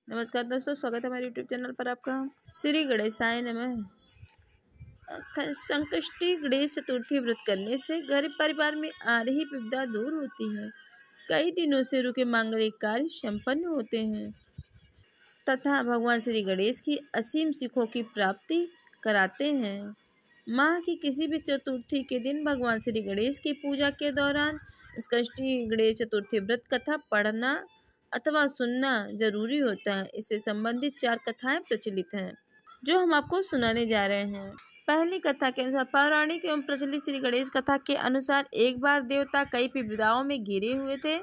नमस्कार दोस्तों, स्वागत है हमारे यूट्यूब चैनल पर आपका। श्री गणेशाय नमः। संकष्टी गणेश चतुर्थी व्रत करने से घर परिवार में आ रही विपदा दूर होती है। कई दिनों से रुके मांगलिक कार्य संपन्न होते हैं तथा भगवान श्री गणेश की असीम सुखों की प्राप्ति कराते हैं। माह की किसी भी चतुर्थी के दिन भगवान श्री गणेश की पूजा के दौरान संकष्टी गणेश चतुर्थी व्रत कथा पढ़ना अथवा सुनना जरूरी होता है। इससे संबंधित 4 कथाएं प्रचलित हैं जो हम आपको सुनाने जा रहे हैं। पहली कथा के अनुसार, पौराणिक एवं प्रचलित श्री गणेश कथा के अनुसार एक बार देवता कई विपदाओं में घिरे हुए थे।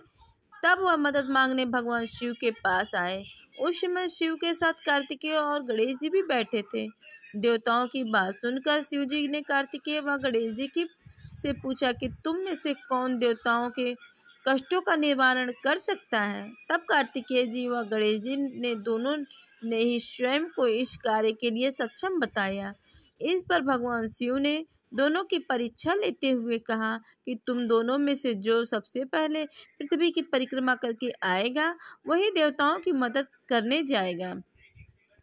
तब वह मदद मांगने भगवान शिव के पास आए। उस समय शिव के साथ कार्तिकेय और गणेश जी भी बैठे थे। देवताओं की बात सुनकर शिव जी ने कार्तिकेय व गणेश जी की से पूछा कि तुम में से कौन देवताओं के कष्टों का निवारण कर सकता है। तब कार्तिकेय जी व गणेश जी ने दोनों ने ही स्वयं को इस कार्य के लिए सक्षम बताया। इस पर भगवान शिव ने दोनों की परीक्षा लेते हुए कहा कि तुम दोनों में से जो सबसे पहले पृथ्वी की परिक्रमा करके आएगा वही देवताओं की मदद करने जाएगा।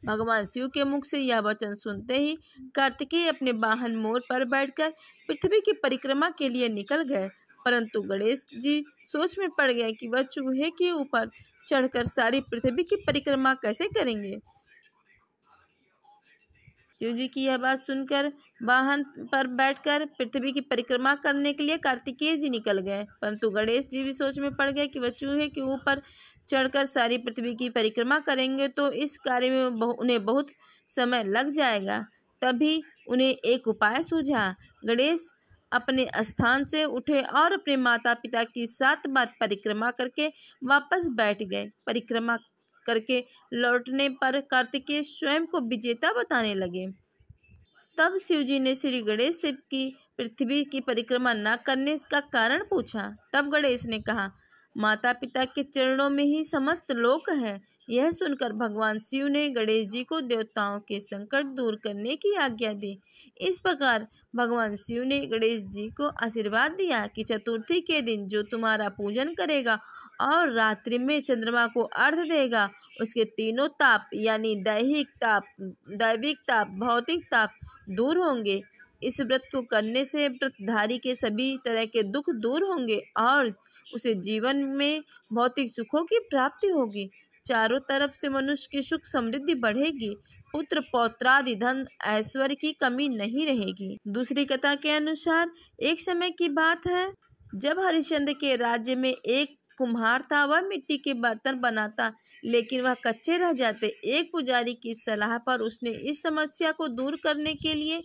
भगवान शिव के मुख से यह वचन सुनते ही कार्तिकेय अपने वाहन मोर पर बैठकर पृथ्वी की परिक्रमा के लिए निकल गए, परंतु गणेश जी सोच में पड़ गए कि वह चूहे के ऊपर चढ़कर सारी पृथ्वी की परिक्रमा कैसे करेंगे। शिव जी की यह बात सुनकर वाहन पर बैठकर पृथ्वी की परिक्रमा करने के लिए कार्तिकेय जी निकल गए, परंतु गणेश जी भी सोच में पड़ गए कि वह चूहे के ऊपर चढ़कर सारी पृथ्वी की परिक्रमा करेंगे तो इस कार्य में उन्हें बहुत समय लग जाएगा। तभी उन्हें एक उपाय सूझा। गणेश अपने स्थान से उठे और अपने माता पिता की 7 बार परिक्रमा करके वापस बैठ गए। परिक्रमा करके लौटने पर कार्तिकेय स्वयं को विजेता बताने लगे। तब शिवजी ने श्री गणेश से की पृथ्वी की परिक्रमा न करने का कारण पूछा। तब गणेश ने कहा, माता पिता के चरणों में ही समस्त लोक है। यह सुनकर भगवान शिव ने गणेश जी को देवताओं के संकट दूर करने की आज्ञा दी। इस प्रकार भगवान शिव ने गणेश जी को आशीर्वाद दिया कि चतुर्थी के दिन जो तुम्हारा पूजन करेगा और रात्रि में चंद्रमा को अर्घ्य देगा उसके तीनों ताप यानी दैहिक ताप, दैविक ताप, भौतिक ताप दूर होंगे। इस व्रत को करने से व्रतधारी के सभी तरह के दुख दूर होंगे और उसे जीवन में भौतिक सुखों की प्राप्ति होगी। चारों तरफ से मनुष्य की सुख समृद्धि बढ़ेगी। पुत्र पौत्रादि धन ऐश्वर्य की कमी नहीं रहेगी। दूसरी कथा के अनुसार एक समय की बात है जब हरिश्चंद्र के राज्य में एक कुम्हार था। वह मिट्टी के बर्तन बनाता लेकिन वह कच्चे रह जाते। एक पुजारी की सलाह पर उसने इस समस्या को दूर करने के लिए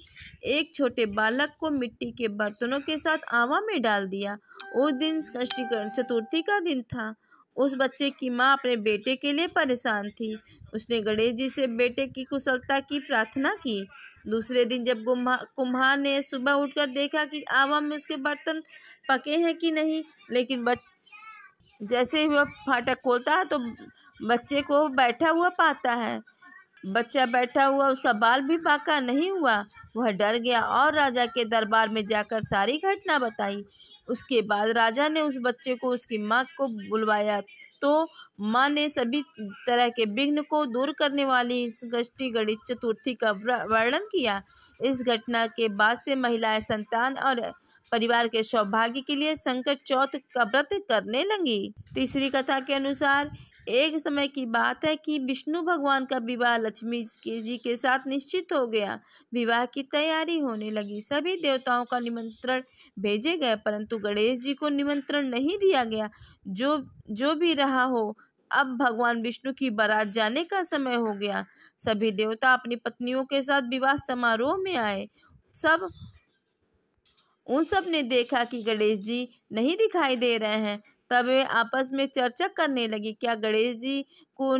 एक छोटे बालक को मिट्टी के बर्तनों के साथ आवा में डाल दिया। उस दिन संकष्टी चतुर्थी का दिन था। उस बच्चे की माँ अपने बेटे के लिए परेशान थी। उसने गणेश जी से बेटे की कुशलता की प्रार्थना की। दूसरे दिन जब कुम्हार ने सुबह उठकर देखा कि आवा में उसके बर्तन पके हैं कि नहीं, लेकिन जैसे ही वह फाटक खोलता है तो बच्चे को बैठा हुआ पाता है। बच्चा बैठा हुआ, उसका बाल भी बांका नहीं हुआ। वह डर गया और राजा के दरबार में जाकर सारी घटना बताई। उसके बाद राजा ने उस बच्चे को उसकी माँ को बुलवाया तो माँ ने सभी तरह के विघ्न को दूर करने वाली संकष्टी गणेश चतुर्थी का वर्णन किया। इस घटना के बाद से महिलाएं संतान और परिवार के सौभाग्य के लिए संकट चौथ का व्रत करने लगी। तीसरी कथा के अनुसार एक समय की बात है कि विष्णु भगवान का विवाह लक्ष्मी जी के साथ निश्चित हो गया। विवाह की तैयारी होने लगी। सभी देवताओं का निमंत्रण भेजे गए परंतु गणेश जी को निमंत्रण नहीं दिया गया। जो भी रहा हो, अब भगवान विष्णु की बारात जाने का समय हो गया। सभी देवता अपनी पत्नियों के साथ विवाह समारोह में आए। उन सब ने देखा कि गणेश जी नहीं दिखाई दे रहे हैं। तब वे आपस में चर्चा करने लगी, क्या गणेश जी को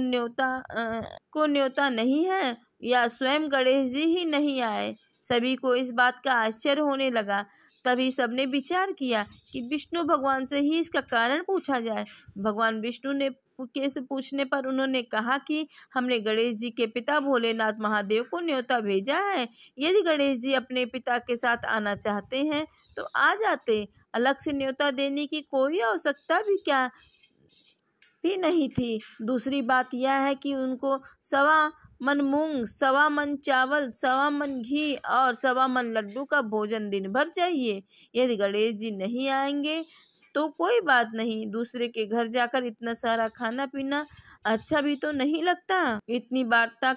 न्योता नहीं है या स्वयं गणेश जी ही नहीं आए। सभी को इस बात का आश्चर्य होने लगा। तभी सबने विचार किया कि विष्णु भगवान से ही इसका कारण पूछा जाए। भगवान विष्णु ने से पूछने पर उन्होंने कहा कि हमने गणेश जी के पिता भोलेनाथ महादेव को न्योता भेजा है। यदि गणेश जी अपने पिता के साथ आना चाहते हैं तो आ जाते। अलग से न्योता देने की कोई आवश्यकता भी क्या भी नहीं थी। दूसरी बात यह है कि उनको 1.25 मन मूंग, 1.25 मन चावल, 1.25 मन घी और 1.25 मन लड्डू का भोजन दिन भर चाहिए। यदि गणेश जी नहीं आएंगे तो कोई बात नहीं, दूसरे के घर जाकर इतना सारा खाना पीना अच्छा भी तो नहीं लगता। इतनी वार्ता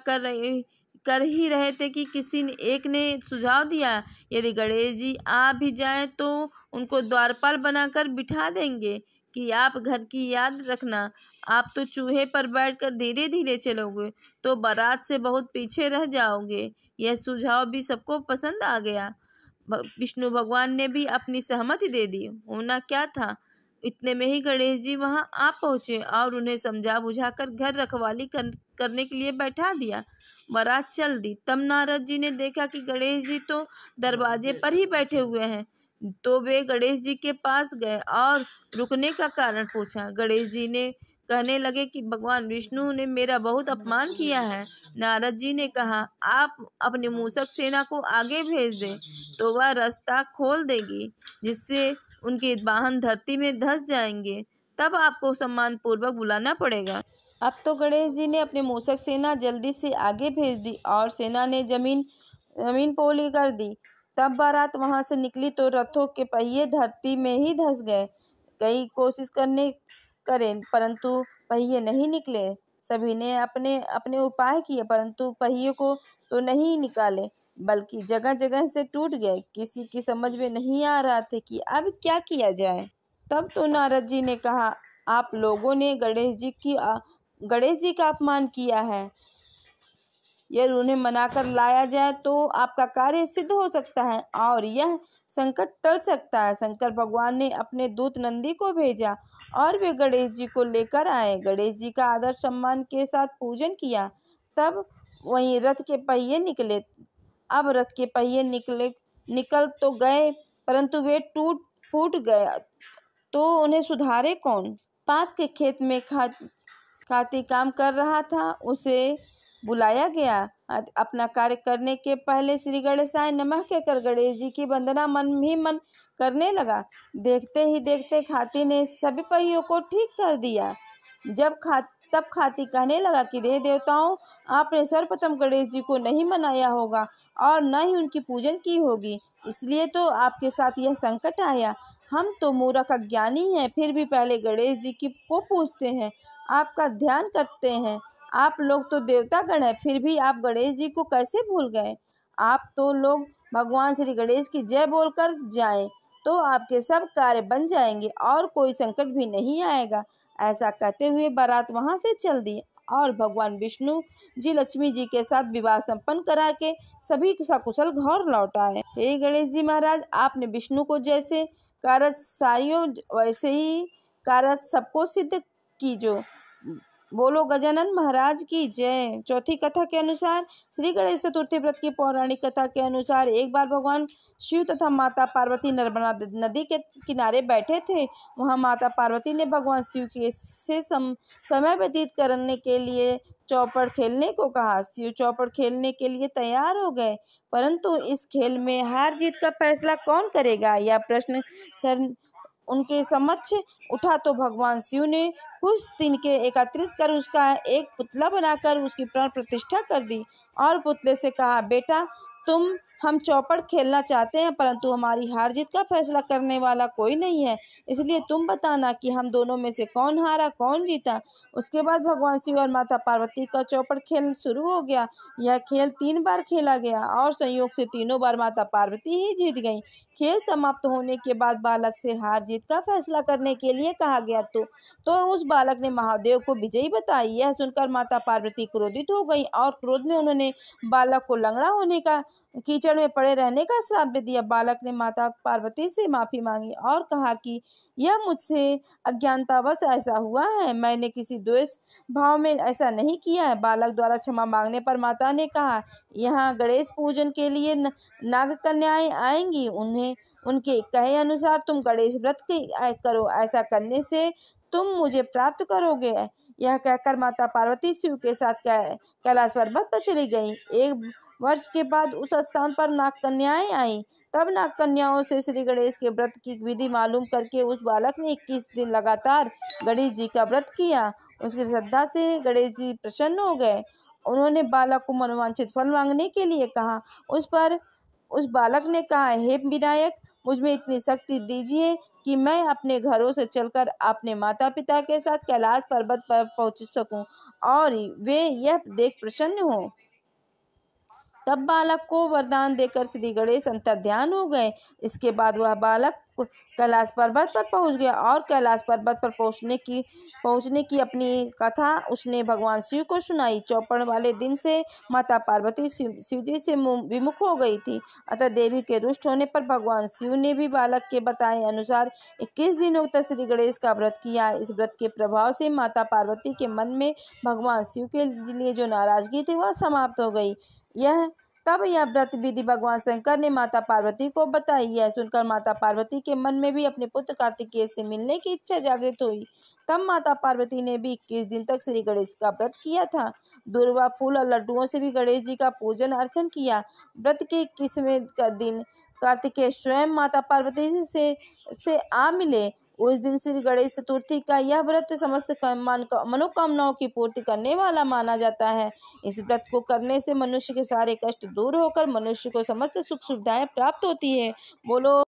कर ही रहे थे कि किसी ने एक ने सुझाव दिया, यदि गणेश जी आ भी जाएं तो उनको द्वारपाल बनाकर बिठा देंगे कि आप घर की याद रखना। आप तो चूहे पर बैठकर धीरे धीरे चलोगे तो बारात से बहुत पीछे रह जाओगे। यह सुझाव भी सबको पसंद आ गया। विष्णु भगवान ने भी अपनी सहमति दे दी। होना क्या था, इतने में ही गणेश जी वहां आ पहुंचे और उन्हें समझा बुझाकर घर रखवाली करने के लिए बैठा दिया। बारात चल दी। तब नारद जी ने देखा कि गणेश जी तो दरवाजे पर ही बैठे हुए हैं, तो वे गणेश जी के पास गए और रुकने का कारण पूछा। गणेश जी ने कहने लगे कि भगवान विष्णु ने मेरा बहुत अपमान किया है। नारद जी ने कहा, आप अपने मूषक सेना को आगे भेज दें तो वह रास्ता खोल देगी, जिससे उनके वाहन धरती में धंस जाएंगे। तब आपको सम्मान पूर्वक बुलाना पड़ेगा। अब तो गणेश जी ने अपने मूषक सेना जल्दी से आगे भेज दी और सेना ने जमीन पोली कर दी। तब बारात वहां से निकली तो रथों के पहिए धरती में ही धंस गए। कई कोशिश करें परंतु पहिए नहीं निकले। सभी ने अपने अपने उपाय किए परंतु पहिए को तो नहीं निकाले, बल्कि जगह जगह से टूट गए। किसी की समझ में नहीं आ रहा था कि अब क्या किया जाए। तब तो नारद जी ने कहा, आप लोगों ने गणेश जी का अपमान किया है। यदि उन्हें मनाकर लाया जाए तो आपका कार्य सिद्ध हो सकता है और यह संकट टल सकता है। शंकर भगवान ने अपने दूत नंदी को भेजा और वे गणेश जी को लेकर आए। गणेश जी का आदर सम्मान के साथ पूजन किया। तब वहीं रथ के पहिए निकले। अब रथ के पहिए निकल तो गए परंतु वे टूट फूट गए तो उन्हें सुधारे कौन। पास के खेत में खाती काम कर रहा था, उसे बुलाया गया। अपना कार्य करने के पहले श्री गणेशाय नमः कहकर गणेश जी की वंदना मन ही मन करने लगा। देखते ही देखते खाती ने सभी पहियों को ठीक कर दिया। तब खाती कहने लगा कि देवताओं, आपने सर्वप्रथम गणेश जी को नहीं मनाया होगा और न ही उनकी पूजन की होगी, इसलिए तो आपके साथ यह संकट आया। हम तो मूर्ख अज्ञानी हैं, फिर भी पहले गणेश जी को पूजते हैं, आपका ध्यान करते हैं। आप लोग तो देवता गण हैं, फिर भी आप गणेश जी को कैसे भूल गए। आप तो लोग भगवान श्री गणेश की जय बोलकर जाएं तो आपके सब कार्य बन जाएंगे और कोई संकट भी नहीं आएगा। ऐसा कहते हुए बारात वहां से चल दी और भगवान विष्णु जी लक्ष्मी जी के साथ विवाह संपन्न करा के सभी सकुशल घर लौट आए। हे गणेश जी महाराज, आपने विष्णु को जैसे कारज सारियों वैसे ही कारज सबको सिद्ध कीजो। बोलो गजानन महाराज की जय। चौथी कथा के अनुसार श्री गणेश चतुर्थी व्रत की पौराणिक कथा के अनुसार एक बार भगवान शिव तथा माता पार्वती नर्मदा नदी के किनारे बैठे थे। वहां माता पार्वती ने भगवान शिव से समय व्यतीत करने के लिए चौपड़ खेलने को कहा। शिव चौपड़ खेलने के लिए तैयार हो गए, परंतु इस खेल में हार जीत का फैसला कौन करेगा, यह प्रश्न उनके समक्ष उठा तो भगवान शिव ने कुछ तिनके एकत्रित कर उसका एक पुतला बनाकर उसकी प्राण प्रतिष्ठा कर दी और पुतले से कहा, बेटा हम चौपड़ खेलना चाहते हैं परंतु हमारी हार जीत का फैसला करने वाला कोई नहीं है, इसलिए तुम बताना कि हम दोनों में से कौन हारा कौन जीता। उसके बाद भगवान शिव और माता पार्वती का चौपड़ खेल शुरू हो गया। यह खेल 3 बार खेला गया और संयोग से तीनों बार माता पार्वती ही जीत गई। खेल समाप्त होने के बाद बालक से हार जीत का फैसला करने के लिए कहा गया तो उस बालक ने महादेव को विजयी बताई। यह सुनकर माता पार्वती क्रोधित हो गई और क्रोध में उन्होंने बालक को लंगड़ा होने का कीचड़ में पड़े रहने का श्राप दे दिया। बालक ने माता पार्वती से माफी मांगी और कहा कि यह मुझसे अज्ञानतावश ऐसा हुआ है, मैंने किसी द्वेष भाव में ऐसा नहीं किया है। बालक द्वारा क्षमा मांगने पर माता ने कहा, यहाँ गणेश पूजन के लिए नाग कन्याएं आएंगी, उनके कहे अनुसार तुम गणेश व्रत करो, ऐसा करने से तुम मुझे प्राप्त करोगे। यह कहकर माता पार्वती शिव के साथ कैलाश पर्वत पर चली गई। 1 वर्ष के बाद उस स्थान पर नाग कन्याएं आई। तब नाग कन्याओं से श्री गणेश के व्रत की विधि मालूम करके उस बालक ने 21 दिन लगातार गणेश जी का व्रत किया। उसकी श्रद्धा से गणेश जी प्रसन्न हो गए। उन्होंने बालक को मनोवांछित फल मांगने के लिए कहा। उस बालक ने कहा, हे विनायक, मुझमें इतनी शक्ति दीजिए कि मैं अपने घरों से चलकर अपने माता पिता के साथ कैलाश पर्वत पर पहुंच सकूं और वे यह देख प्रसन्न हों। तब बालक को वरदान देकर श्री गणेश अंतर्ध्यान हो गए। इसके बाद वह बालक कैलाश पर्वत पर पहुंच गया और कैलाश पर्वत पर पहुंचने की अपनी कथा उसने भगवान शिव को सुनाई। चौपड़ वाले दिन से माता पार्वती शिव जी से विमुख हो गई थी। अतः देवी के रुष्ट होने पर भगवान शिव ने भी बालक के बताए अनुसार 21 दिनों तक श्री गणेश का व्रत किया। इस व्रत के प्रभाव से माता पार्वती के मन में भगवान शिव के लिए जो नाराजगी थी वह समाप्त हो गई। तब यह व्रत विधि भगवान शंकर ने माता पार्वती को बताई। यह सुनकर माता पार्वती के मन में भी अपने पुत्र कार्तिकेय से मिलने की इच्छा जागृत हुई। तब माता पार्वती ने भी 21 दिन तक श्री गणेश का व्रत किया था। दुर्वा फूल और लड्डुओं से भी गणेश जी का पूजन अर्चन किया। व्रत के 21वें दिन कार्तिकेय स्वयं माता पार्वती से आ मिले। उस दिन श्री गणेश चतुर्थी का यह व्रत समस्त मनोकामनाओं की पूर्ति करने वाला माना जाता है। इस व्रत को करने से मनुष्य के सारे कष्ट दूर होकर मनुष्य को समस्त सुख सुविधाएं प्राप्त होती है। बोलो।